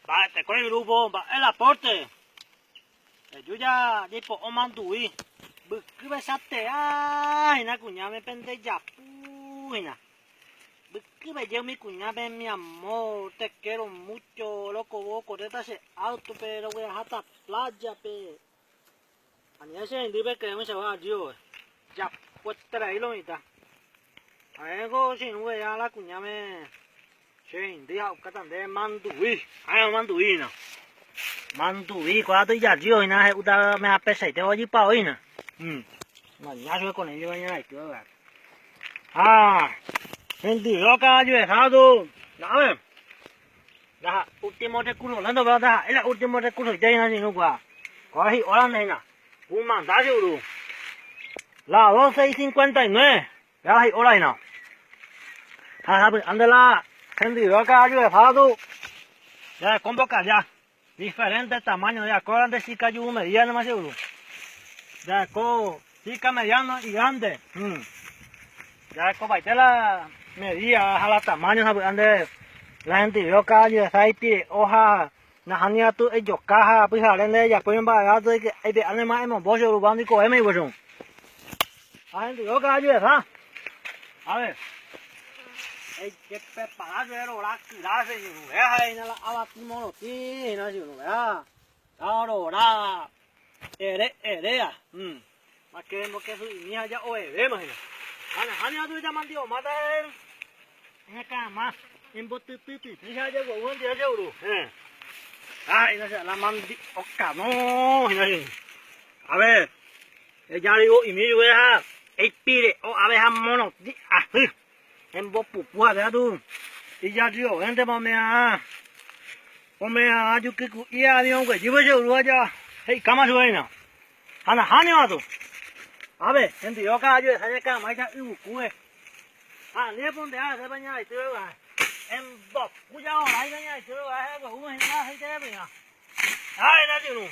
Va, te coge el grupo, va, el aporte. Yo ya, tipo, o mantuí. Que besaste, ay, na cuñada me pende ya, puina. Que me llevo mi cuñada, mi amor, te quiero mucho, loco, vos, correte ese auto, pero voy a dejar esta playa, pe. A mí ese indive que me se va a Dios, ya, pues traílo, mitad. A ver, si no voy a la cuñada me... Che, dia cái thằng đấy mang tuổi, ai mang tuổi nè, mang tuổi quá tôi giả chiều nè, u ta mẹ bé sảy theo như bao nè, mà nhá cho con này như này chưa vậy, hiện tại nó cả như vậy sao đâu, nào em, đã, último de culo lần đầu vào đã, ấy là último de culo chơi nó gì nữa quá, có hi ở này nè, u mang đá chiều luôn, là 2.59, đã hi ở đây nè, anh đây là Gente, yo acá yo he dejado ya convoca ya diferentes tamaños ya con de chica yo mediano más seguro ya con chica mediano y grande ya con baitela medida a la tamaño ande la gente yo acá yo aceite hoja na hania tu ellos caja pues salen de ella pues va ya de que de animal hemos bollo lo van y comer pues son la gente yo acá yo a ver que prepararlo la clase y no vea ahí la abatimos los tíos no si no vea ahora erea más que su niña ya o vemos ana tú ya mandió mata en acá más en botipipi ya llegó buen día seguro ay no sé la mandi oca no a ver ya digo y me vea el pire o abeja mono em bố pupua đấy tu, đi ra chiều em thấy bọn mẹ chú cái cụ ia đi không phải chú bây giờ luôn cho, hey cắm vào rồi nào, hắn nhau tu, à bé em thì có cá chứ, thấy cá mấy cha ưu cú này, nếu bọn thế thấy bao nhiêu chơi rồi, em bọc cú dao lại bao nhiêu chơi rồi, hay có uống hay thế vậy à, ai đã chịu luôn.